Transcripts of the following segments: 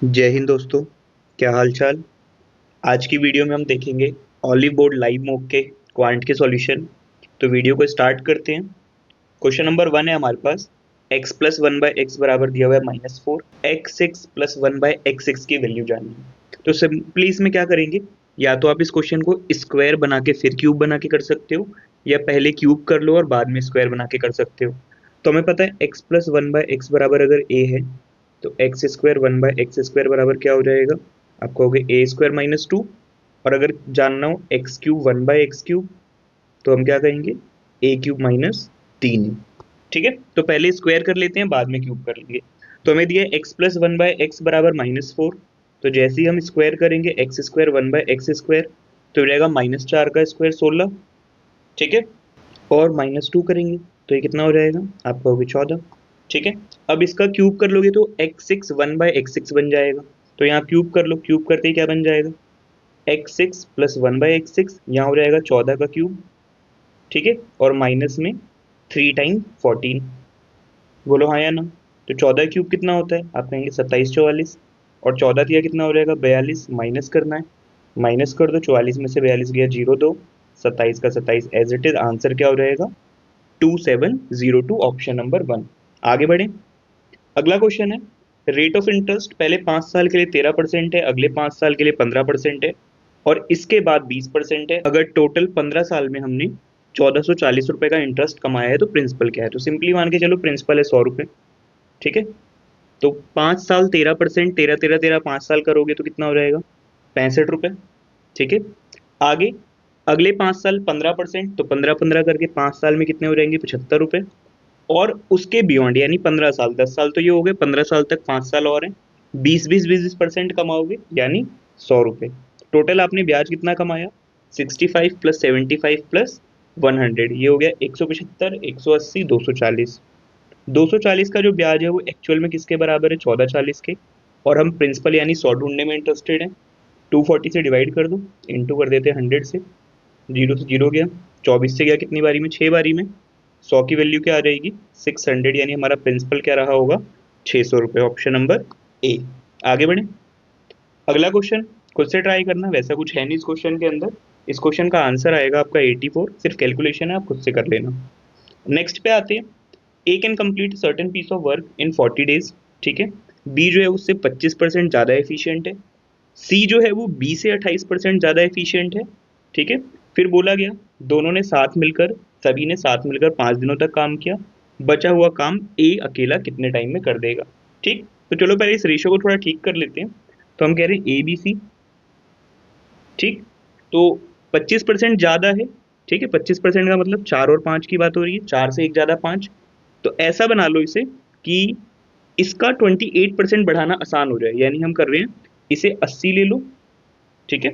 जय हिंद दोस्तों। क्या हाल चाल। आज की वीडियो में हम देखेंगे ऑलिव बोर्ड लाइव मॉक के क्वांट के सॉल्यूशन। तो वीडियो को स्टार्ट करते हैं। क्वेश्चन नंबर 1 है हमारे पास। x plus one by x बराबर दिया हुआ है -4, x6 plus one by x6 की वैल्यू जाननी है। तो सिंपली इसमें क्या करेंगे, या तो आप इस क्वेश्चन को स्क्वायर बना के फिर क्यूब बना के कर सकते हो, या पहले क्यूब कर लो और बाद में स्क्वायर बना के कर सकते हो। तो हमें पता है x plus one by x बराबर अगर a है तो x square one by x square बराबर क्या हो जाएगा, आप कहोगे ए स्क्वायर -2। और अगर जानना हो x cube one by x cube, तो हम क्या कहेंगे, ए क्यूब -3। ठीक है, तो पहले स्क्वायर कर लेते हैं, बाद में क्यूब कर लेंगे। तो हमें दिया x plus one by x बराबर -4। तो जैसे ही हम स्क्वायर करेंगे x square one by x square, तो हो जाएगा -4 का स्क्वायर 16। ठीक है, और -2 करेंगे तो ये कितना हो जाएगा, आप कहोगे 14। ठीक है, अब इसका क्यूब कर लोगे तो x6 वन बाई x6 बन जाएगा। तो यहाँ क्यूब कर लो, क्यूब करते ही क्या बन जाएगा, x6 plus one by x6, यहाँ हो जाएगा 14 का क्यूब। ठीक है, और माइनस में 3 टाइम 14। बोलो हाँ या ना। तो 14 क्यूब कितना होता है, आप कहेंगे 2744। और 14 दिया कितना हो जाएगा 42, माइनस करना है। माइनस कर दो, 44 में से 42 गया 0 2, 27 का 27 एज इट इज। आंसर क्या हो जाएगा 2702, ऑप्शन नंबर 1। आगे बढ़े, अगला क्वेश्चन है। रेट ऑफ इंटरेस्ट पहले 5 साल के लिए 13% है, अगले 5 साल के लिए 15% है, और इसके बाद 20% है। अगर टोटल 15 साल में हमने 1440 रुपए का इंटरेस्ट कमाया है तो प्रिंसिपल क्या है। तो सिंपली मान के चलो प्रिंसिपल है 100 रुपए। ठीक है, तो 5 साल 13%, 13 13 13, 5 साल करोगे तो कितना हो जाएगा 65 रुपए। ठीक है, आगे अगले 5 साल 15%, तो 15 15 करके 5 साल में कितने हो जाएंगे 75 रुपए। और उसके बियॉन्ड यानी 15 साल, 10 साल तो ये हो गए, 15 साल तक 5 साल और हैं, 20 कमाओगे यानी 100 रुपए। टोटल आपने ब्याज कितना कमाया, 65 प्लस 75 प्लस 100, ये हो गया 175, 180, 240। 240 का जो ब्याज है वो एक्चुअल में किसके बराबर है, 1440 के। और हम प्रिंसिपल यानी 100 ढूंढने में इंटरेस्टेड हैं। 240 से डिवाइड कर दो, इंटू कर देते हैं 100 से। 0 गया, 24 से गया कितनी बारी में, 6 बारी में। 100 की वैल्यू क्या आ जाएगी 600, यानी हमारा प्रिंसिपल क्या रहा होगा 600 रुपये, ऑप्शन नंबर ए। आगे बढ़े, अगला क्वेश्चन खुद से ट्राई करना, वैसा कुछ है नहीं इस क्वेश्चन के अंदर। इस क्वेश्चन का आंसर आएगा आपका 84, सिर्फ कैलकुलेशन है, आप खुद से कर लेना। नेक्स्ट पे आते हैं। A can complete certain piece of work in 40 days। ठीक है, बी जो है उससे 25% ज़्यादा एफिशिएंट है। सी जो है वो बी से 28% ज़्यादा एफिशिएंट है। ठीक है, फिर बोला गया दोनों ने साथ मिलकर, सभी ने साथ मिलकर 5 दिनों तक काम किया। बचा हुआ काम ए अकेला कितने टाइम में कर देगा। ठीक, तो चलो पहले इस रेशो को थोड़ा ठीक कर लेते हैं। तो हम कह रहे हैं ए बी सी। ठीक, तो 25% ज़्यादा है। ठीक है, 25% का मतलब 4 और 5 की बात हो रही है, 4 से एक ज़्यादा 5। तो ऐसा बना लो इसे कि इसका 28% बढ़ाना आसान हो जाए, यानी हम कर रहे हैं इसे 80 ले लो। ठीक है,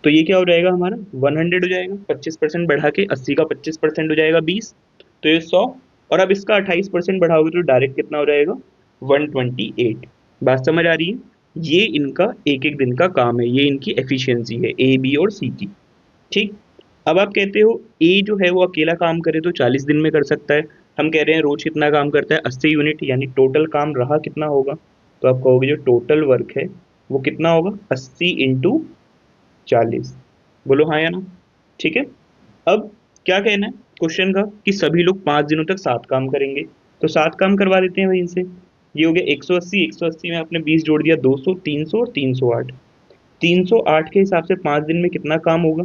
तो ये क्या हो जाएगा हमारा 100 हो जाएगा, 25% बढ़ा के 80 का 25% हो जाएगा 20, तो ये 100। और अब इसका 28% बढ़ाओगे तो डायरेक्ट कितना हो जाएगा 128। बात समझ आ रही है, ये इनका एक एक दिन का काम है, ये इनकी एफिशिएंसी है ए बी और सी की। ठीक, अब आप कहते हो ए जो है वो अकेला काम करे तो 40 दिन में कर सकता है। हम कह रहे हैं रोज कितना काम करता है 80 यूनिट, यानी टोटल काम रहा कितना होगा। तो आप कहोगे जो टोटल वर्क है वो कितना होगा 80 इंटू 40। बोलो हाँ या ना। ठीक है, अब क्या कहना है क्वेश्चन का कि सभी लोग 5 दिनों तक 7 काम करेंगे। तो 7 काम करवा देते हैं भाई इनसे। ये हो गया 180, 180 में आपने 20 जोड़ दिया 200, 300 और 308। 308 के हिसाब से 5 दिन में कितना काम होगा।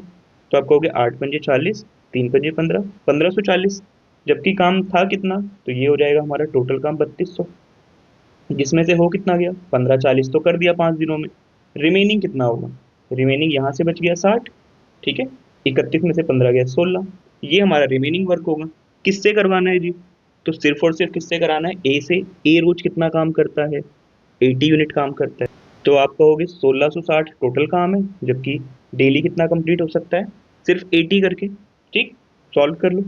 तो आप कहोगे 8 पंजे 40, 3 पंजे 15, 1540। जबकि काम था कितना, तो ये हो जाएगा हमारा टोटल काम 3200, जिसमें से हो कितना गया 1540 तो कर दिया 5 दिनों में। रिमेनिंग कितना होगा, रिमेनिंग यहाँ से बच गया 60। ठीक है, 31 में से 15 गया 16, ये हमारा रिमेनिंग वर्क होगा। किससे करवाना है जी, तो सिर्फ और सिर्फ किससे कराना है, ए से। ए रोज कितना काम करता है 80 यूनिट काम करता है। तो आप कहोगे 1660 टोटल काम है, जबकि डेली कितना कंप्लीट हो सकता है सिर्फ 80 करके। ठीक, सॉल्व कर लो,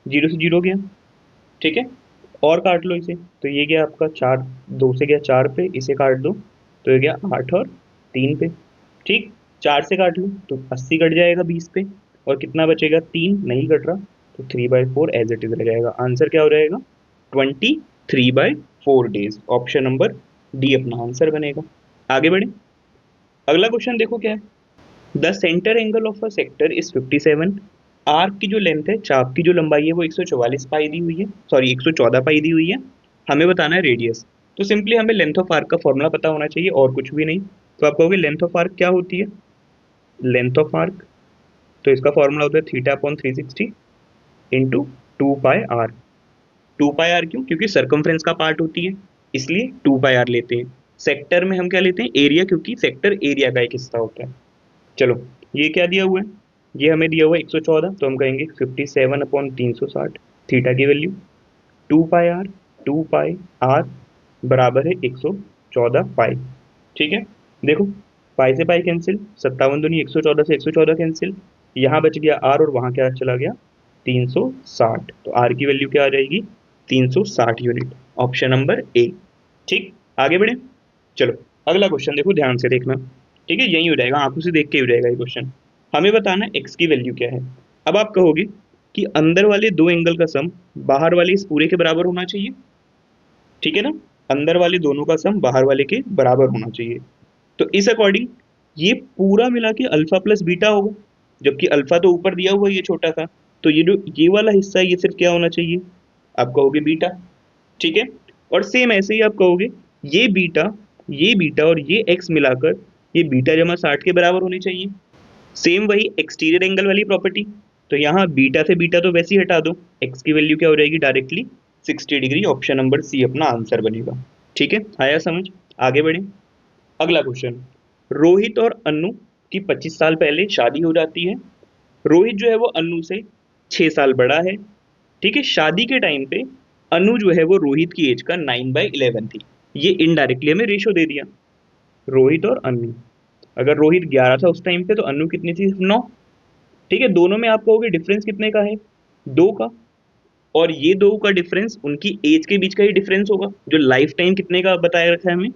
0 से 0 गया। ठीक है, और काट लो इसे, तो ये गया आपका 4, 2 से गया 4 पे, इसे काट दो तो ये गया 8 और 3 पे। ठीक, 4 से काट लो तो 80 कट जाएगा 20 पे, और कितना बचेगा 3 नहीं कट रहा, तो 3/4 एज इट इज रह जाएगा। आंसर क्या हो जाएगा 23/4 डेज, ऑप्शन नंबर डी अपना आंसर बनेगा। आगे बढ़े। अगला क्वेश्चन देखो क्या है। The centre angle of a sector is 57। Arc की जो लेंथ है, चाप की जो लंबाई है वो 144 पाई दी हुई है, सॉरी 114 पाई दी हुई है। हमें बताना है रेडियस। तो सिंपली हमें लेंथ ऑफ आर्क का फॉर्मूला पता होना चाहिए और कुछ भी नहीं। तो आप कहोगे लेंथ ऑफ आर्क क्या होती है। लेंथ ऑफ आर्क, तो इसका फॉर्मूला होता है theta upon 360 into 2 pi r. 2 pi r क्यों? क्योंकि सरकमफ्रेंस का पार्ट होती है, इसलिए 2 पाई आर लेते हैं। सेक्टर में हम क्या लेते हैं? एरिया, क्योंकि सेक्टर एरिया का एक हिस्सा होता है। चलो, ये क्या दिया हुआ है? ये हमें दिया हुआ है 114, तो हम कहेंगे 57/360 थीटा की value 2 pi r. 2 pi r बराबर है 114 पाई। ठीक है, देखो पाई से पाई कैंसिल, 57 दूनी 114 से 114 कैंसिल, यहाँ बच गया आर और वहाँ क्या चला गया 360। तो आर की वैल्यू क्या आ जाएगी 360 यूनिट। Option number A. ठीक, आगे बढ़े। चलो अगला क्वेश्चन देखो, ध्यान से देखना। ठीक है, यही हो जाएगा, आंखों से देख के हो जाएगा ये क्वेश्चन। हमें बताना एक्स की वैल्यू क्या है। अब आप कहोगे कि अंदर वाले दो एंगल का सम बाहर वाले इस पूरे के बराबर होना चाहिए। ठीक है ना, अंदर वाले दोनों का सम बाहर वाले के बराबर होना चाहिए। तो इस अकॉर्डिंग ये पूरा मिला के अल्फा प्लस बीटा होगा, जबकि अल्फा तो ऊपर दिया हुआ है ये छोटा सा। तो ये जो ये वाला हिस्सा है ये सिर्फ क्या होना चाहिए, आप कहोगे बीटा। ठीक है, और सेम ऐसे ही आप कहोगे ये बीटा और ये एक्स मिलाकर ये बीटा जमा 60 के बराबर होनी चाहिए। सेम वही एक्सटीरियर एंगल वाली प्रॉपर्टी। तो यहाँ बीटा से बीटा तो वैसे ही हटा दो, एक्स की वैल्यू क्या हो जाएगी directly 60 degree. Option number C अपना आंसर बनेगा। ठीक है, आया समझ। आगे बढ़े। अगला क्वेश्चन। रोहित और अन्नू की 25 साल पहले शादी हो जाती है। रोहित जो है वो अन्नू से 6 साल बड़ा है। ठीक है, शादी के टाइम पे अनु जो है वो रोहित की एज का 9/11 थी। ये इनडायरेक्टली हमें रेशो दे दिया, रोहित और अनु। अगर रोहित 11 था उस टाइम पे तो अनु कितनी थी 9। ठीक है, दोनों में आप कहोगे डिफरेंस कितने का है 2 का। और ये दो का डिफरेंस उनकी एज के बीच का ही डिफरेंस होगा, जो लाइफ टाइम कितने का बताया रखा है हमें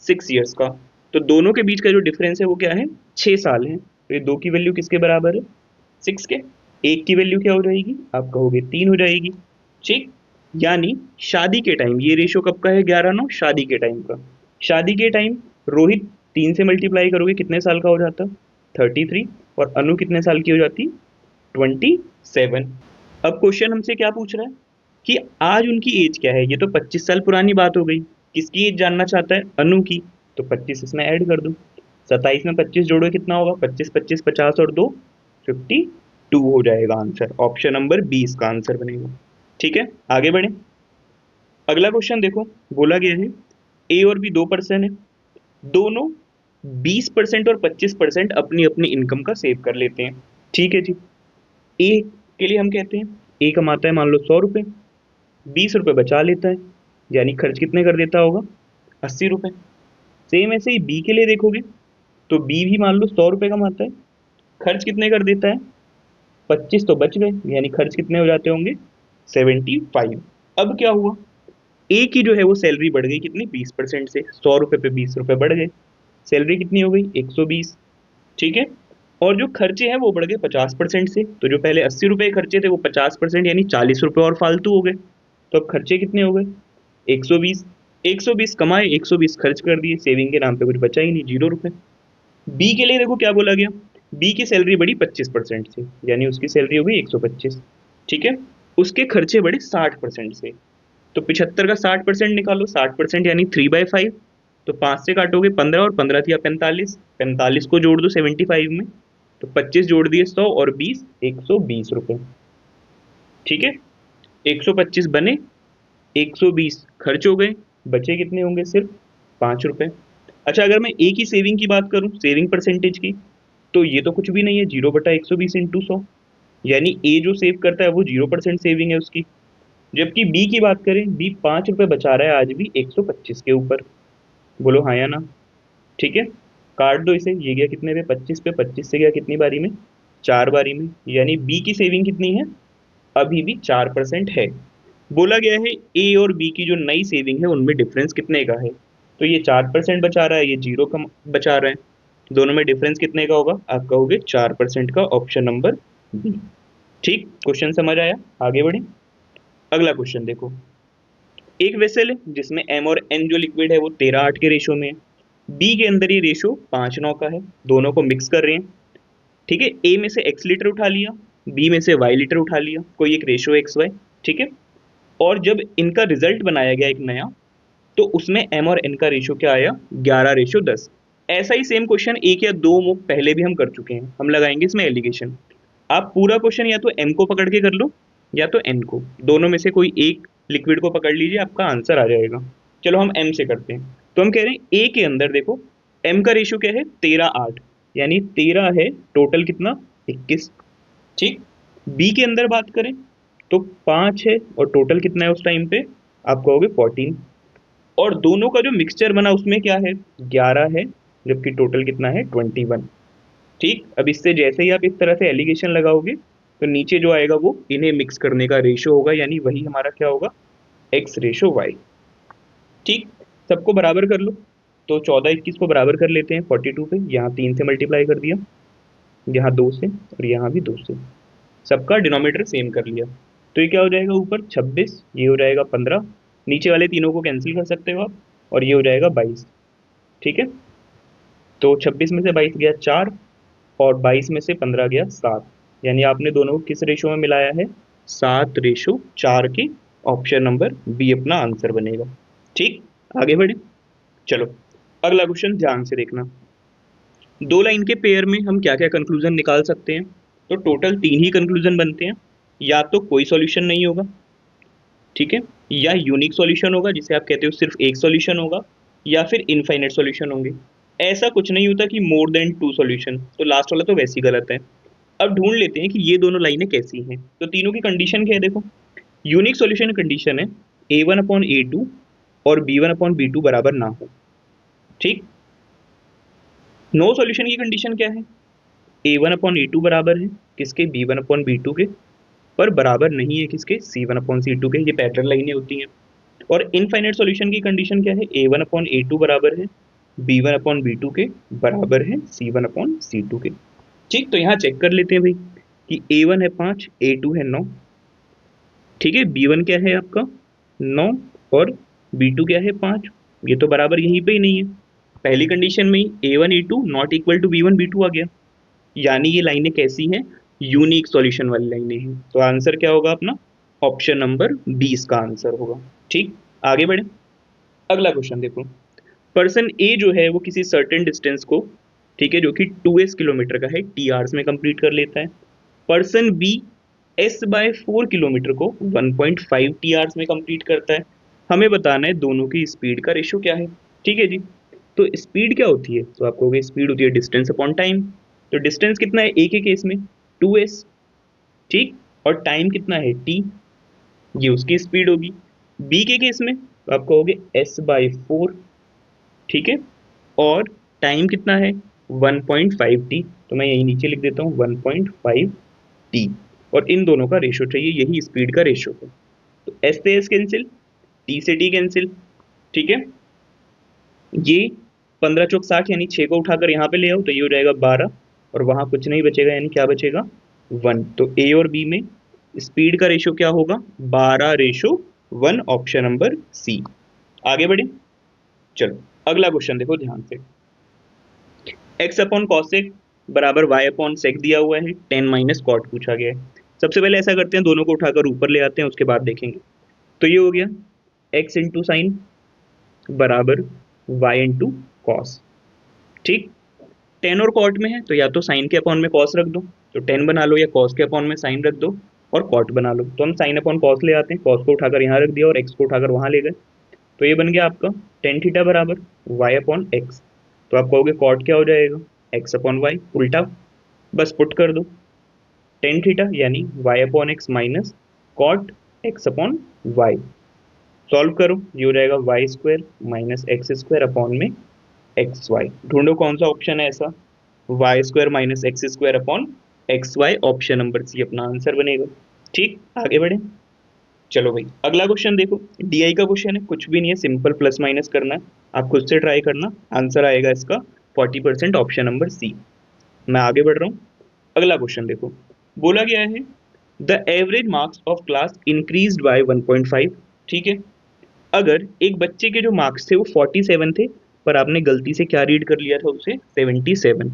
6 ईयर्स का। तो दोनों के बीच का जो डिफरेंस है वो क्या है 6 साल है। तो ये दो की वैल्यू किसके बराबर है 6 के। एक की वैल्यू क्या हो जाएगी, आप कहोगे 3 हो जाएगी। ठीक, यानी शादी के टाइम ये रेशियो कब का है 11/9, शादी के टाइम का। शादी के टाइम रोहित 3 से मल्टीप्लाई करोगे कितने साल का हो जाता 33, और अनु कितने साल की हो जाती 27। अब क्वेश्चन हमसे क्या पूछ रहा है कि आज उनकी एज क्या है। ये तो 25 साल पुरानी बात हो गई, किसकी एज जानना चाहता है अनु की। तो 25 इसमें ऐड कर दो, 27 में 25 जोड़ो कितना होगा 25 25 50 और 2 52 हो जाएगा आंसर। ऑप्शन नंबर 20 का आंसर बनेगा। ठीक है, आगे बढ़े। अगला क्वेश्चन देखो, बोला गया है ए और बी दो पर्सन है, दोनों 20% और 25% अपनी अपनी इनकम का सेव कर लेते हैं। ठीक है जी, ए के लिए हम कहते हैं ए कमाता है मान लो 100 रुपये, 20 रुपये बचा लेता है, यानी खर्च कितने कर देता होगा 80 रुपये। सेम ऐसे ही बी के लिए देखोगे तो बी भी मान लो 100 रुपये कमाता है, खर्च कितने कर देता है 25 तो बच गए, यानी खर्च कितने हो जाते होंगे 75। अब क्या हुआ, ए की जो है वो सैलरी बढ़ गई कितनी 20% से, 100 रुपये पे 20 रुपये बढ़ गए, सैलरी कितनी हो गई 120। ठीक है, और जो खर्चे हैं वो बढ़ गए 50% से। तो जो पहले 80 रुपये खर्चे थे वो 50% यानी 40 रुपये और फालतू हो गए। तो अब खर्चे कितने हो गए 120। 120 कमाए 120 खर्च कर दिए, सेविंग के नाम पे कुछ बचा ही नहीं 0 रुपये। बी के लिए देखो क्या बोला गया, बी की सैलरी बढ़ी 25% से, यानी उसकी सैलरी हो गई 125। ठीक है, उसके खर्चे बढ़े 60% से। तो 75 का 60% निकालो, 60% यानी 3/5। तो 5 से काटोगे 15 और 15 दिया 45, 45 को जोड़ दो 75 में। तो 25 जोड़ दिए 100 और 20 120 रुपये। ठीक है, 125 बने, 120 खर्च हो गए, बचे कितने होंगे सिर्फ 5 रुपये। अच्छा, अगर मैं ए की सेविंग की बात करूं, सेविंग परसेंटेज की, तो ये तो कुछ भी नहीं है, 0/120 इंटू 100, यानी ए जो सेव करता है वो 0% सेविंग है उसकी। जबकि बी की बात करें, बी 5 रुपये बचा रहा है आज भी 125 के ऊपर। बोलो हाँ या ना। ठीक है, काट दो इसे, ये गया कितने पे 25 पे, 25 से गया कितनी बारी में 4 बारी में, यानी बी की सेविंग कितनी है अभी भी 4% है। बोला गया है ए और बी की जो नई सेविंग है उनमें डिफरेंस कितने का है। तो ये 4% बचा रहा है, ये 0 का बचा रहा है, दोनों में डिफरेंस कितने का होगा, आप कहोगे 4% का। Option number B. ठीक, क्वेश्चन समझ आया, आगे बढ़े। अगला क्वेश्चन देखो, एक वेसल है जिसमें एम और एन जो लिक्विड है वो 13:8 के रेशो में है। बी के अंदर ये रेशो 5:9 का है, दोनों को मिक्स कर रहे हैं। ठीक है, ए में से x लीटर उठा लिया, बी में से y लीटर उठा लिया, कोई एक रेशो एक्स वाई। ठीक है, और जब इनका रिजल्ट बनाया गया एक नया, तो उसमें m और n का रेशो क्या आया, 11:10। ऐसा ही सेम क्वेश्चन एक या दो मुख पहले भी हम कर चुके हैं, हम लगाएंगे इसमें एलिगेशन। आप पूरा क्वेश्चन या तो m को पकड़ के कर लो या तो n को, दोनों में से कोई एक लिक्विड को पकड़ लीजिए, आपका आंसर आ जाएगा। चलो हम m से करते हैं। तो हम कह रहे हैं a के अंदर देखो m का रेशो क्या है, 13:8, यानी 13 है, टोटल कितना, 21। ठीक, बी के अंदर बात करें तो 5 है और टोटल कितना है उस टाइम पे, आप कहोगे 14। और दोनों का जो मिक्सचर बना उसमें क्या है, 11 है, जबकि टोटल कितना है, 21। ठीक, अब इससे जैसे ही आप इस तरह से एलिगेशन लगाओगे तो नीचे जो आएगा वो इन्हें मिक्स करने का रेशो होगा, यानी वही हमारा क्या होगा, x/y। ठीक, सबको बराबर कर लो। तो 14 21 को बराबर कर लेते हैं 42 पे, यहाँ 3 से मल्टीप्लाई कर दिया, यहाँ 2 से और यहाँ भी 2 से, सबका डिनोमिनेटर सेम कर लिया। तो ये क्या हो जाएगा, ऊपर 26, ये हो जाएगा 15, नीचे वाले तीनों को कैंसिल कर सकते हो आप, और ये हो जाएगा 22। ठीक है, तो 26 में से 22 गया 4, और 22 में से 15 गया 7, यानी आपने दोनों को किस रेशो में मिलाया है, 7:4 के। ऑप्शन नंबर बी अपना आंसर बनेगा। ठीक, आगे बढ़े। चलो अगला क्वेश्चन ध्यान से देखना। दो लाइन के पेयर में हम क्या क्या कंक्लूजन निकाल सकते हैं, तो टोटल 3 ही कंक्लूजन बनते हैं। या तो कोई सॉल्यूशन नहीं होगा, ठीक है, या यूनिक सॉल्यूशन होगा जिसे आप कहते हो सिर्फ एक सॉल्यूशन होगा, या फिर इनफाइनाइट सॉल्यूशन होंगे। ऐसा कुछ नहीं होता कि मोर देन 2 सॉल्यूशन, तो लास्ट वाला तो वैसे ही गलत है। अब ढूंढ लेते हैं कि ये दोनों लाइनें कैसी हैं। तो तीनों की कंडीशन क्या है, देखो यूनिक सॉल्यूशन कंडीशन है a1/a2 और b1/b2 बराबर ना हो। ठीक, नो सॉल्यूशन की कंडीशन क्या है, a1/a2 बराबर है किसके, b1/b2 के, पर बराबर नहीं है किसके, c1/c2 के। ये पैटर्न लाइनें होती हैं। और इनफाइनाइट सॉल्यूशन की कंडीशन क्या है, a1/a2 बराबर है b1/b2 के, बराबर है c1/c2 के। ठीक, तो यहाँ चेक कर लेते हैं भाई कि a1 है 5, a2 है 9। ठीक है, b1 क्या है आपका 9 और b2 क्या है 5, ये तो बराबर यहीं पे ही नहीं है। पहली कंडीशन में ही a1 a2 not equal to b1 b2 आ गया, यानी ये लाइनें कैसी हैं, यूनिक सॉल्यूशन वाली लाइनें हैं। तो आंसर क्या होगा अपना, ऑप्शन नंबर 20 का आंसर होगा। ठीक, आगे बढ़े। अगला क्वेश्चन देखो, पर्सन ए जो है वो किसी सर्टेन डिस्टेंस को, ठीक है, जो कि 2s किलोमीटर का है, टी आवर्स में कंप्लीट कर लेता है। पर्सन बी s/4 किलोमीटर को 1.5 टी आवर्स में कंप्लीट करता है। हमें बताना है दोनों की स्पीड का रेशो क्या है। ठीक है जी, तो स्पीड क्या होती है, तो आपको स्पीड होती है डिस्टेंस अपॉन टाइम। तो डिस्टेंस कितना है ए के केस में, 2s। ठीक, और टाइम कितना है t, ये उसकी स्पीड होगी। बी के केस में तो आप कहोगे s/4। ठीक है, और टाइम कितना है 1.5t, तो मैं यही नीचे लिख देता हूँ 1.5t, और इन दोनों का रेशो चाहिए, यही स्पीड का रेशो है। तो s से s कैंसिल, t से t कैंसिल। ठीक है, ये 15 चौक 60, यानी 6 को उठाकर यहाँ पे ले आओ तो ये हो जाएगा 12, और वहाँ कुछ नहीं बचेगा, यानी क्या बचेगा 1। तो ए और बी में स्पीड का रेशो क्या होगा, 12:1, ऑप्शन नंबर सी। आगे बढ़े। चलो अगला क्वेश्चन देखो ध्यान से। x/cos बराबर y/sec दिया हुआ है, 10 - cot पूछा गया है। सबसे पहले ऐसा करते हैं, दोनों को उठाकर ऊपर ले आते हैं, उसके बाद देखेंगे। तो ये हो गया x इंटू साइन बराबर y इंटू कॉस। ठीक, 10 और कॉट में है तो या तो साइन के अपॉन में कॉस रख दो, तो 10 बना लो, या कॉस के अपॉन में साइन रख दो और कॉट बना लो। तो हम साइन अपॉन कॉस ले आते हैं, कॉस को उठाकर यहाँ रख दिया और एक्स को उठाकर वहाँ ले गए। तो ये बन गया आपका टेन थीटा बराबर y/x। तो आप कहोगे कॉट क्या हो जाएगा, x/y, उल्टा बस पुट कर दो, टेन थीटा यानी y/x minus cot x/y। Solve करो, ये हो जाएगा y² माइनस x² अपॉन में xy। ढूंढो कौन सा ऑप्शन है ऐसा, y² minus x² upon xy, option number C अपना आंसर बनेगा। ठीक, आगे बढ़े। चलो भाई अगला क्वेश्चन देखो, डीआई का क्वेश्चन है, कुछ भी नहीं है, सिंपल प्लस माइनस करना है, आप खुद से ट्राई करना। आंसर आएगा इसका 40%, ऑप्शन नंबर सी। मैं आगे बढ़ रहा हूँ। अगला क्वेश्चन देखो, बोला गया है the average marks of class increased by 1.5। ठीक है, अगर एक बच्चे के जो मार्क्स थे वो 47 थे, पर आपने गलती से क्या रीड कर लिया था उसे 77।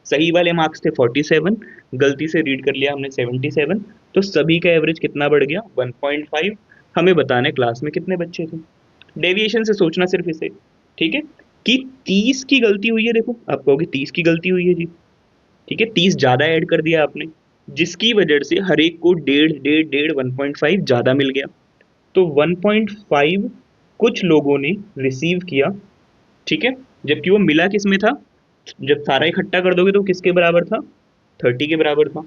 सही वाले मार्क्स थे 47, गलती से रीड कर लिया हमने 77, तो सभी का एवरेज कितना बढ़ गया 1.5। हमें बताना है क्लास में कितने बच्चे थे। डेविएशन से सोचना सिर्फ इसे, ठीक है, कि 30 की गलती हुई है। देखो आप कहोगे 30 की गलती हुई है जी, ठीक है, 30 ज्यादा ऐड कर दिया आपने, जिसकी वजह से हर एक को डेढ़ डेढ़ डेढ़ 1.5 ज्यादा मिल गया। तो 1.5 कुछ लोगों ने रिसीव किया, ठीक है, जबकि वो मिला किस में था, जब सारा इकट्ठा कर दोगे तो किसके बराबर था, 30 के बराबर था।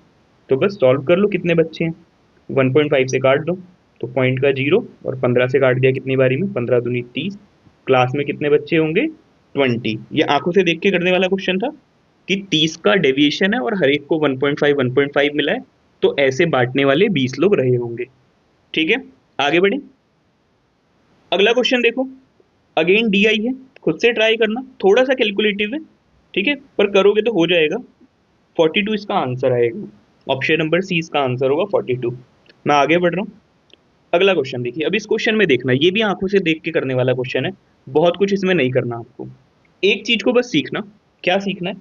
तो बस सॉल्व कर लो कितने बच्चे हैं, 1.5 से काट दो तो पॉइंट का 0, और 15 से काट दिया कितनी बारी में, 15 दूनी 30। क्लास में कितने बच्चे होंगे 20। ये आंखों से देख के करने वाला क्वेश्चन था कि 30 का डेविएशन है और हर एक को 1.5 1.5 मिला है, तो ऐसे बांटने वाले 20 लोग रहे होंगे। ठीक है, आगे बढ़े। अगला क्वेश्चन देखो, अगेन डी आई है, खुद से ट्राई करना, थोड़ा सा कैलकुलेटिव है, ठीक है, पर करोगे तो हो जाएगा। 42 इसका आंसर आएगा, ऑप्शन नंबर सी इसका आंसर होगा 42। मैं आगे बढ़ रहा हूँ। अगला क्वेश्चन देखिए, अब इस क्वेश्चन में देखना, ये भी आंखों से देख के करने वाला क्वेश्चन है, बहुत कुछ इसमें नहीं करना आपको। एक चीज को बस सीखना, क्या सीखना है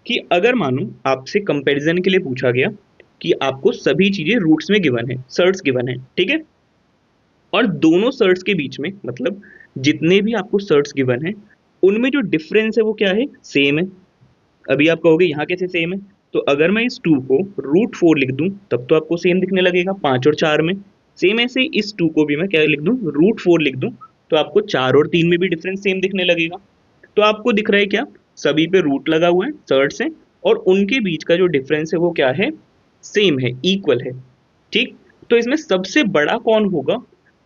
कि अगर मानो आपसे कंपैरिजन के लिए पूछा गया कि आपको सभी चीजें रूट्स में गिवन है, सर्ट्स गिवन है, ठीक है, और दोनों सर्ट्स के बीच में, मतलब जितने भी आपको सर्ट्स गिवन है उनमें जो डिफरेंस है वो क्या है, सेम है। अभी आप कहोगे यहाँ कैसे सेम है, तो अगर मैं इस 2 को √4 लिख दूं तब तो आपको सेम दिखने लगेगा 5 और 4 में। सेम ऐसे इस 2 को भी मैं क्या लिख दूं, √4 लिख दूं, तो आपको 4 और 3 में भी डिफरेंस सेम दिखने लगेगा। तो आपको दिख रहा है क्या, सभी पे रूट लगा हुआ है, सर्ट्स है, और उनके बीच का जो डिफरेंस है वो क्या है, सेम है, इक्वल है। ठीक, तो इसमें सबसे बड़ा कौन होगा,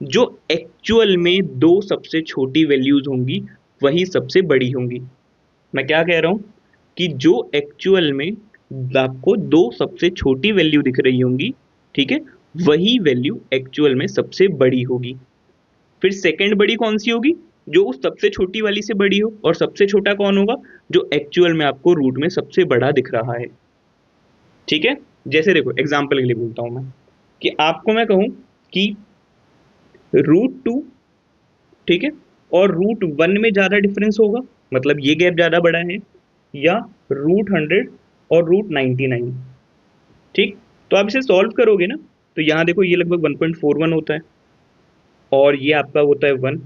जो एक्चुअल में दो सबसे छोटी वैल्यूज होंगी वही सबसे बड़ी होंगी। मैं क्या कह रहा हूं कि जो एक्चुअल में आपको दो सबसे छोटी वैल्यू दिख रही होंगी, ठीक है, वही वैल्यू एक्चुअल में सबसे बड़ी होगी। फिर सेकंड बड़ी कौन सी होगी, जो उस सबसे छोटी वाली से बड़ी हो, और सबसे छोटा कौन होगा, जो एक्चुअल में आपको रूट में सबसे बड़ा दिख रहा है। ठीक है, जैसे देखो एग्जाम्पल के लिए बोलता हूं मैं, कि आपको मैं कहूं कि √2, ठीक है, और √1 में ज्यादा डिफरेंस होगा, मतलब ये गैप ज्यादा बड़ा है, या √100 और √99। ठीक, तो आप इसे सॉल्व करोगे ना, तो यहाँ देखो ये लगभग 1.41 होता है, और ये आपका होता है 1,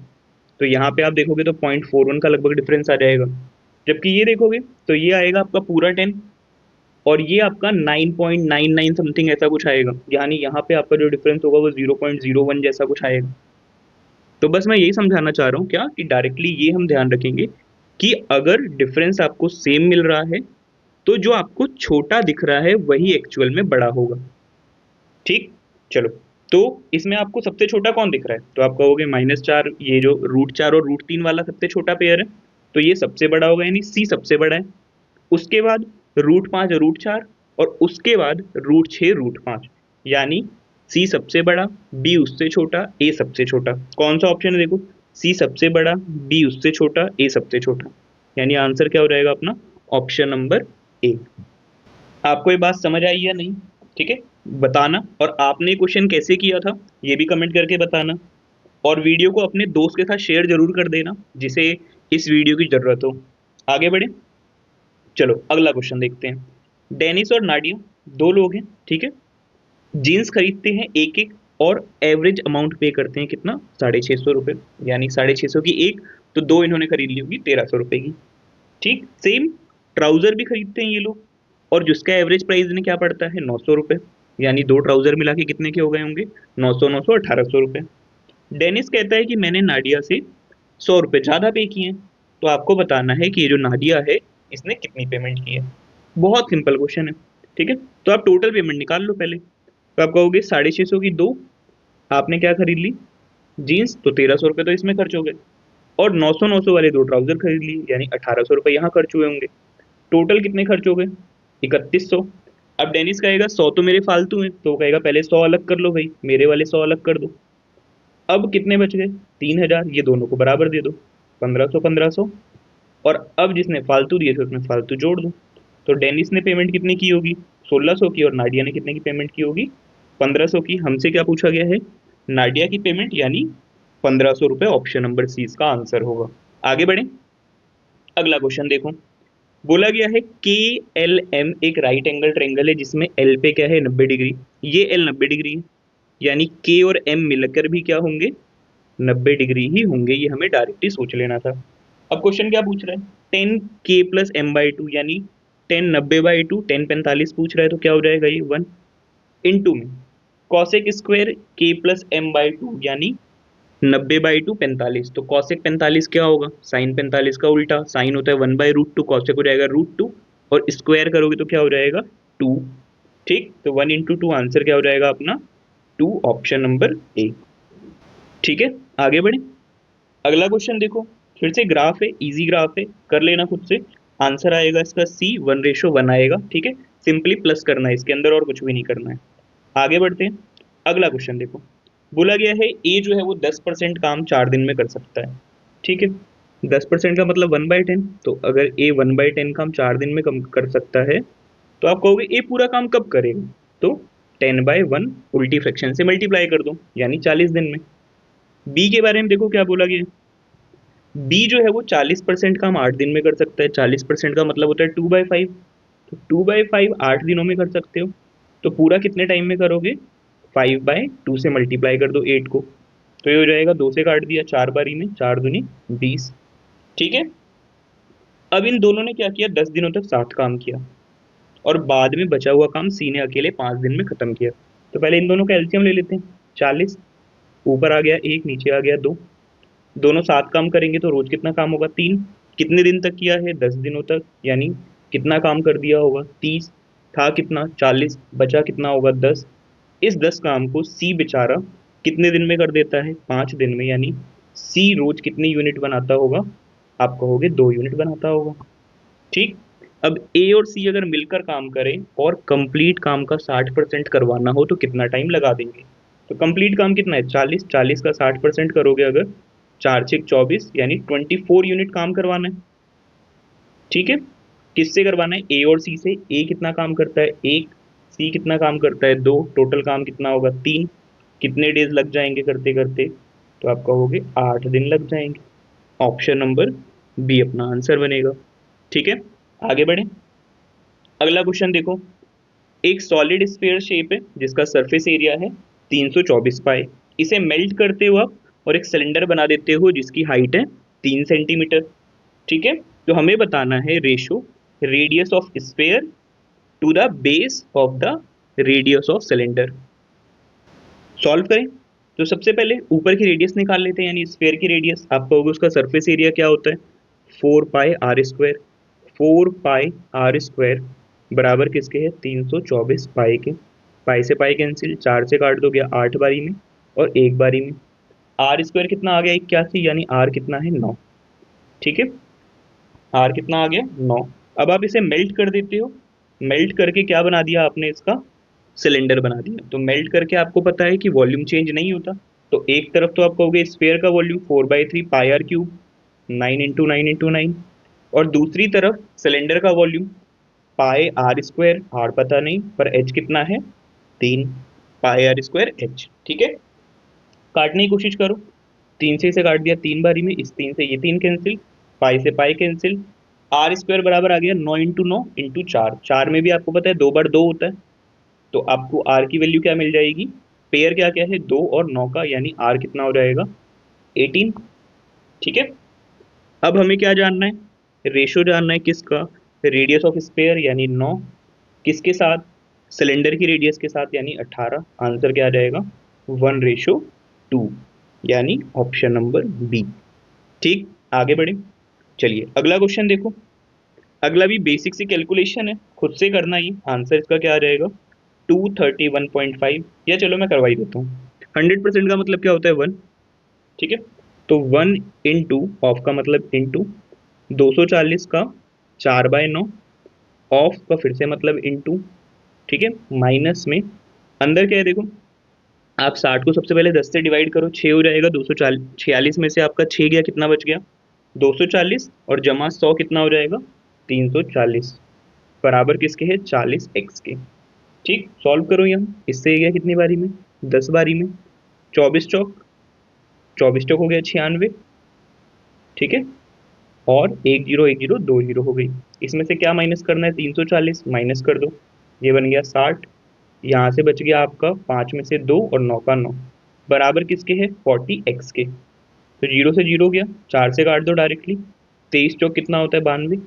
तो यहाँ पे आप देखोगे तो 0.41 का लगभग डिफरेंस आ जाएगा। जबकि ये देखोगे तो ये आएगा आपका पूरा 10, और ये आपका 9.99 समथिंग ऐसा कुछ आएगा, यानी यहाँ पे आपका जो डिफरेंस होगा वो 0.01 जैसा कुछ आएगा। तो बस मैं यही समझाना चाह रहा हूँ क्या, कि डायरेक्टली ये हम ध्यान रखेंगे कि अगर डिफरेंस आपको सेम मिल रहा है तो जो आपको छोटा दिख रहा है वही एक्चुअल में बड़ा होगा। ठीक, चलो, तो इसमें आपको सबसे छोटा कौन दिख रहा है, तो आप कहोगे -4, ये जो √4 और √3 वाला सबसे छोटा पेयर है, तो ये सबसे बड़ा होगा, यानी सी सबसे बड़ा है। उसके बाद √5 √4, और उसके बाद √6 √5, यानी सी सबसे बड़ा, बी उससे छोटा, ए सबसे छोटा। कौन सा ऑप्शन है देखो, सी सबसे बड़ा, बी उससे छोटा, ए सबसे छोटा, यानी आंसर क्या हो जाएगा अपना, ऑप्शन नंबर ए। आपको ये बात समझ आई या नहीं, ठीक है, बताना, और आपने क्वेश्चन कैसे किया था ये भी कमेंट करके बताना, और वीडियो को अपने दोस्त के साथ शेयर जरूर कर देना जिसे इस वीडियो की जरूरत हो। आगे बढ़े, चलो अगला क्वेश्चन देखते हैं। डेनिस और नाडिया दो लोग हैं, ठीक है, जीन्स खरीदते हैं एक एक, और एवरेज अमाउंट पे करते हैं कितना, 650 रुपये, यानी 650 की एक, तो दो इन्होंने खरीद ली होगी 1300 रुपये की। ठीक, सेम ट्राउजर भी खरीदते हैं ये लोग, और जिसका एवरेज प्राइस इन्हें क्या पड़ता है 900 रुपये, यानी दो ट्राउजर मिला के कितने के हो गए होंगे, 900 1800 रुपये। डेनिस कहता है कि मैंने नाडिया से 100 रुपये ज़्यादा पे किए हैं, तो आपको बताना है कि ये जो नाडिया है इसने कितनी पेमेंट की है। बहुत सिंपल क्वेश्चन है, ठीक है, तो आप टोटल पेमेंट निकाल लो पहले। तो आप कहोगे 650 की दो, आपने क्या खरीद ली, जीन्स, तो 1300 रुपये तो इसमें खर्च हो गए, और 900 वाले दो ट्राउजर खरीद लिए, यानी 1800 रुपये यहाँ खर्च हुए होंगे। टोटल कितने खर्च हो गए, 3100। अब डेनिस कहेगा 100 तो मेरे फालतू हैं, तो वो कहेगा पहले 100 अलग कर लो भाई, मेरे वाले 100 अलग कर दो। अब कितने बच गए, 3000, ये दोनों को बराबर दे दो, 1500 1500, और अब जिसने फालतू दिए थे उसमें फालतू जोड़ दो। तो डेनिस ने पेमेंट कितनी की होगी, 1600 की, और नाडिया ने कितने की पेमेंट की होगी, 1500 की। हमसे क्या पूछा गया है, नाडिया की पेमेंट, यानी 1500 रुपये, ऑप्शन नंबर सी इसका आंसर होगा। आगे बढ़े, अगला क्वेश्चन देखो, बोला गया है के एल एम एक राइट एंगल ट्रेंगल है जिसमें एल पे क्या है 90 डिग्री, ये एल 90 डिग्री है, यानी के और एम मिलकर भी क्या होंगे 90 डिग्री ही होंगे, ये हमें डायरेक्टली सोच लेना था। अब क्वेश्चन क्या पूछ रहा है, 10k+m/2 यानी 10 90/2 10 45 पूछ रहा है, तो क्या हो जाएगा ये 1 इंटू में कॉसेक स्क्वायर k+m/2 यानी 90/2 45, तो कॉसेक 45 क्या होगा साइन 45 का उल्टा, साइन होता है 1/√2, कॉसेक हो जाएगा √2 और स्क्वायर करोगे तो क्या हो जाएगा 2। ठीक, तो 1 × 2 आंसर क्या हो जाएगा अपना 2, ऑप्शन नंबर ए। ठीक है, आगे बढ़े। अगला क्वेश्चन देखो, फिर से ग्राफ है, इजी ग्राफ है, कर लेना खुद से। आंसर आएगा इसका सी 1:1 आएगा। ठीक है, सिंपली प्लस करना है इसके अंदर और कुछ भी नहीं करना है। आगे बढ़ते हैं। अगला क्वेश्चन देखो, बोला गया है ए जो है वो 10% काम 4 दिन में कर सकता है। ठीक है, 10% का मतलब 1/10, तो अगर ए 1/10 काम 4 दिन में कम कर सकता है तो आप कहोगे ए पूरा काम कब करेगा, तो 10/1 उल्टी फ्रैक्शन से मल्टीप्लाई कर दो यानी 40 दिन में। बी के बारे में देखो क्या बोला गया, बी जो है वो 40% काम 8 दिन में कर सकता है, 40% का मतलब होता है 2/5, तो 2/5 8 दिनों में कर सकते हो, तो पूरा कितने टाइम में करोगे 5/2 से मल्टीप्लाई कर दो 8 को, तो ये हो जाएगा 2 से काट दिया 4 बारी में, 4 दूनी 20। ठीक है, अब इन दोनों ने क्या किया 10 दिनों तक साथ काम किया और बाद में बचा हुआ काम सी ने अकेले 5 दिन में खत्म किया। तो पहले इन दोनों का एलसीएम ले लेते हैं, 40 ऊपर आ गया 1 नीचे आ गया 2, दोनों साथ काम करेंगे तो रोज कितना काम होगा 3, कितने दिन तक किया है 10 दिनों तक, यानी कितना काम कर दिया होगा 30, था कितना 40, बचा कितना होगा 10। इस 10 काम को सी बेचारा कितने दिन में कर देता है 5 दिन में, यानी सी रोज कितनी यूनिट बनाता होगा, आप कहोगे 2 यूनिट बनाता होगा। ठीक, अब ए और सी अगर मिलकर काम करें और कंप्लीट काम का 60% करवाना हो तो कितना टाइम लगा देंगे, तो कंप्लीट काम कितना है 40, 40 का 60% करोगे अगर 4×6 = 24 यानी 24 यूनिट काम करवाना है। ठीक है, किससे करवाना है ए और सी से, ए कितना काम करता है 1, सी कितना काम करता है 2, टोटल काम कितना होगा 3, कितने डेज लग जाएंगे करते करते, तो आप कहोगे 8 दिन लग जाएंगे, ऑप्शन नंबर बी अपना आंसर बनेगा। ठीक है, आगे बढ़े। अगला क्वेश्चन देखो, एक सॉलिड स्फीयर शेप है जिसका सरफेस एरिया है 324 पाई, इसे मेल्ट करते हो आप और एक सिलेंडर बना देते हो जिसकी हाइट है 3 सेंटीमीटर। ठीक है, तो हमें बताना है ratio radius of sphere to the base of the radius of cylinder. Solve करें, तो सबसे पहले ऊपर की रेडियस निकाल लेते हैं, यानी स्फीयर की रेडियस, आप कहोगे उसका सरफेस एरिया क्या होता है 4πr², 4πr² बराबर किसके है 324 पाई के, पाई से पाई कैंसिल, 4 से काट दोगे 8 बारी में और 1 बारी में, r² कितना आ गया 81, यानी r कितना है 9। ठीक है, r कितना आ गया 9। अब आप इसे मेल्ट कर देते हो, मेल्ट करके क्या बना दिया आपने इसका सिलेंडर बना दिया, तो मेल्ट करके आपको पता है कि वॉल्यूम चेंज नहीं होता, तो एक तरफ तो आप कहोगे स्फीयर का वॉल्यूम 4/3 πr³ 9 × 9 × 9, और दूसरी तरफ सिलेंडर का वॉल्यूम πr², r पता नहीं पर h कितना है 3, πr²h। ठीक है, काटने की कोशिश करो, 3 से इसे काट दिया 3 बारी में, इस 3 से ये 3 कैंसिल, पाई से पाई कैंसिल, r² बराबर आ गया 9 × 9 × 4, 4 में भी आपको पता है 2 बार 2 होता है, तो आपको r की वैल्यू क्या मिल जाएगी, पेयर क्या क्या है 2 और 9 का, यानी r कितना हो जाएगा 18। ठीक है, अब हमें क्या जानना है रेशो जानना है किसका, रेडियस ऑफ स्फीयर यानी 9 किसके साथ, सिलेंडर की रेडियस के साथ यानी 18, आंसर क्या आ जाएगा 1:2 यानी ऑप्शन नंबर बी। ठीक, आगे बढ़े, चलिए अगला क्वेश्चन देखो। अगला भी बेसिक सी कैलकुलेशन है, खुद से करना ही, आंसर इसका क्या आ जाएगा 231.5, या चलो मैं करवा ही देता हूँ। 100% का मतलब क्या होता है 1। ठीक है, तो 1 इंटू ऑफ का मतलब इंटू 240 का 4/9, ऑफ का फिर से मतलब इंटू, ठीक है, माइनस में अंदर क्या है देखो, आप 60 को सबसे पहले 10 से डिवाइड करो, 6 हो जाएगा, 246 में से आपका 6 गया, कितना बच गया 240, और जमा 100 कितना हो जाएगा 340, बराबर किसके है 40x के। ठीक, सॉल्व करो यहाँ, इससे गया कितनी बारी में 10 बारी में, 24 चौक 24 चौक हो गया 96। ठीक है, और 1 0 2 0 हो गई। इसमें से क्या माइनस करना है, 340 माइनस कर दो, ये बन गया 60। यहाँ से बच गया आपका 5 में से 2 और 9 का 9, बराबर किसके है, 40x के। तो 0 से 0 गया, 4 से काट दो डायरेक्टली, 23 चौक कितना होता है, 92।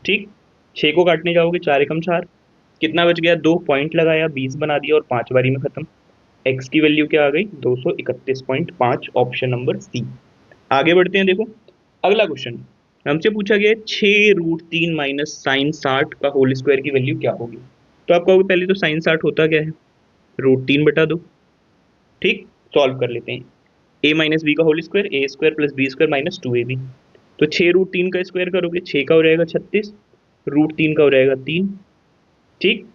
ठीक, 6 को काटने जाओगे, 4 एकम 4, कितना बच गया, 2 पॉइंट लगाया, 20 बना दिया और 5 बारी में खत्म। x की वैल्यू क्या आ गई, 231.5, ऑप्शन नंबर सी। आगे बढ़ते हैं, देखो अगला क्वेश्चन हमसे पूछा गया है 6√3 माइनस साइन 60 का होल स्क्वायर की वैल्यू क्या होगी। तो आप कहोगे पहले तो साइन 60 होता क्या है, √3/2। ठीक, सॉल्व कर लेते हैं। a माइनस बी का whole square, a square plus b square minus 2ab। तो 6√3 का स्क्वायर करोगे, 6 का हो जाएगा 36, √3 का हो जाएगा 3। ठीक,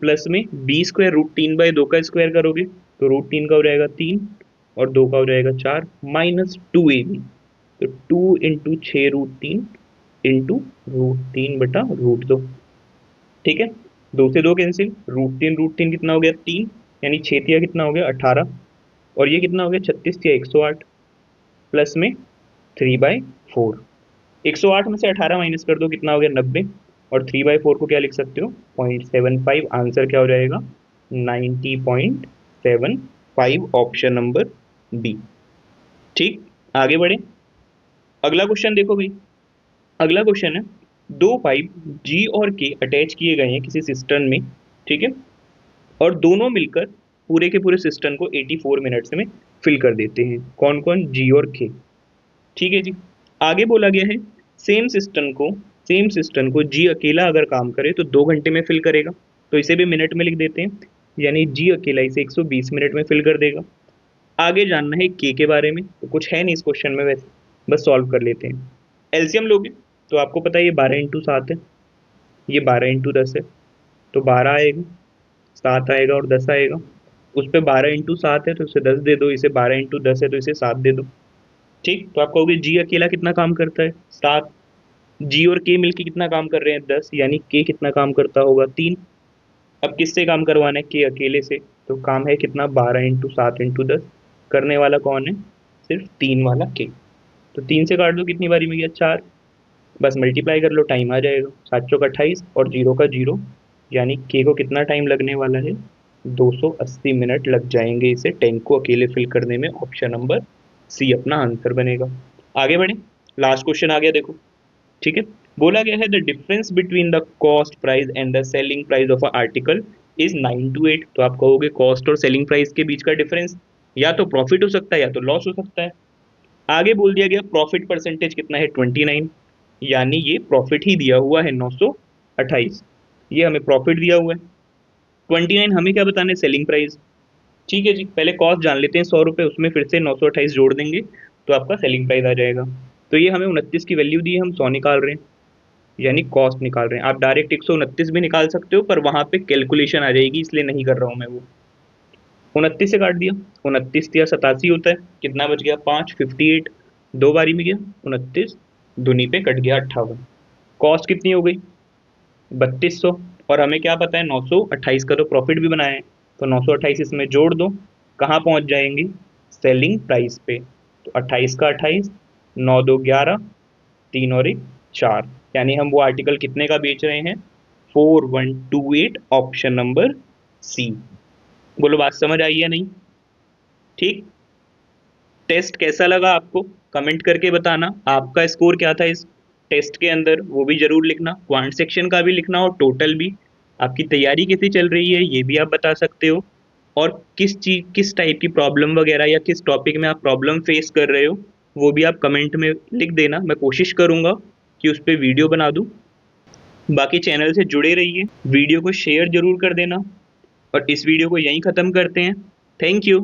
प्लस में बी स्क्वायर, √3/2 का स्क्वायर करोगे तो √3 का हो जाएगा 3 और 2 का हो जाएगा 4 माइनस 2ab। तो 2 इंटू 6√3 इंटू √3/√2। ठीक है, 2 से 2 कैंसिल, √3 कितना हो गया, 3, यानी 6 तिया कितना हो गया, 18, और ये कितना हो गया, 36 तिया 108, प्लस में 3/4। 108 में से 18 माइनस कर दो, कितना हो गया, 90, और 3/4 को क्या लिख सकते हो, 0.75। आंसर क्या हो जाएगा, 90.75, ऑप्शन नंबर बी। ठीक, आगे बढ़े, अगला क्वेश्चन देखो भाई। अगला क्वेश्चन है, दो पाइप जी और के अटैच किए गए हैं किसी सिस्टम में, ठीक है, और दोनों मिलकर पूरे के पूरे सिस्टम को 84 मिनट्स में फिल कर देते हैं। कौन कौन, जी और के। ठीक है जी, आगे बोला गया है सेम सिस्टम को जी अकेला अगर काम करे तो 2 घंटे में फिल करेगा। तो इसे भी मिनट में लिख देते हैं, यानी जी अकेला इसे 120 मिनट में फिल कर देगा। आगे जानना है के बारे में, तो कुछ है नहीं इस क्वेश्चन में वैसे, बस सॉल्व कर लेते हैं। एलसीएम लोगे तो आपको पता है ये 12 × 7 है, ये 12 × 10 है, तो 12 आएगा, 7 आएगा और 10 आएगा। उस पर 12 × 7 है तो इसे 10 दे दो, इसे 12 × 10 है तो इसे 7 दे दो। ठीक, तो आप कहोगे जी अकेला कितना काम करता है, 7, जी और के मिलके कितना काम कर रहे हैं, 10, यानी के कितना काम करता होगा, 3। अब किससे काम करवाना है, के अकेले से, तो काम है कितना, 12 × 7 × 10, करने वाला कौन है, सिर्फ 3 वाला के। तो 3 से काट दो, कितनी बारी में गया, 4, बस मल्टीप्लाई कर लो, टाइम आ जाएगा, 7 चौक 28 और 0 का 0, यानी के को कितना टाइम लगने वाला है, 280 मिनट लग जाएंगे इसे टैंक को अकेले फिल करने में। ऑप्शन नंबर सी अपना आंसर बनेगा। आगे बढ़े, लास्ट क्वेश्चन आ गया देखो। ठीक है, बोला गया है the difference between the cost price and the selling price of a article is 9 to 8। तो आप कहोगे कॉस्ट और सेलिंग प्राइस के बीच का डिफरेंस या तो प्रॉफिट हो सकता है या तो लॉस हो सकता है। आगे बोल दिया गया प्रॉफिट परसेंटेज कितना है, 29, यानी ये प्रॉफिट ही दिया हुआ है 928, ये हमें प्रॉफिट दिया हुआ है। 29 हमें क्या बताना है, सेलिंग प्राइस। ठीक है जी, पहले कॉस्ट जान लेते हैं, 100 रुपये, उसमें फिर से 928 जोड़ देंगे तो आपका सेलिंग प्राइस आ जाएगा। तो ये हमें 29 की वैल्यू दी है, हम 100 निकाल रहे हैं, यानी कॉस्ट निकाल रहे हैं। आप डायरेक्ट 129 भी निकाल सकते हो, पर वहां पे कैलकुलेशन आ जाएगी, इसलिए नहीं कर रहा हूं मैं वो। 29 से काट दिया, 29 या 87 होता है, कितना बच गया, 5, 58, 2 बारी में गया, 29 दूनी पे कट गया 58। कॉस्ट कितनी हो गई, 3200, और हमें क्या पता है 928 का तो प्रॉफिट भी बनाया है, तो 928 इसमें जोड़ दो, कहाँ पहुंच जाएंगे, सेलिंग प्राइस पे। तो 28 का 28, 9 2 11, 3 और 1 4, यानी हम वो आर्टिकल कितने का बेच रहे हैं, 4128, ऑप्शन नंबर सी। बोलो बात समझ आई या नहीं। ठीक, टेस्ट कैसा लगा आपको, कमेंट करके बताना। आपका स्कोर क्या था इस टेस्ट के अंदर, वो भी जरूर लिखना, क्वांट सेक्शन का भी लिखना और टोटल भी। आपकी तैयारी कैसी चल रही है ये भी आप बता सकते हो, और किस टाइप की प्रॉब्लम वगैरह या किस टॉपिक में आप प्रॉब्लम फेस कर रहे हो वो भी आप कमेंट में लिख देना। मैं कोशिश करूंगा कि उस पर वीडियो बना दूं। बाकी चैनल से जुड़े रहिए, वीडियो को शेयर जरूर कर देना, और इस वीडियो को यहीं ख़त्म करते हैं। Thank you.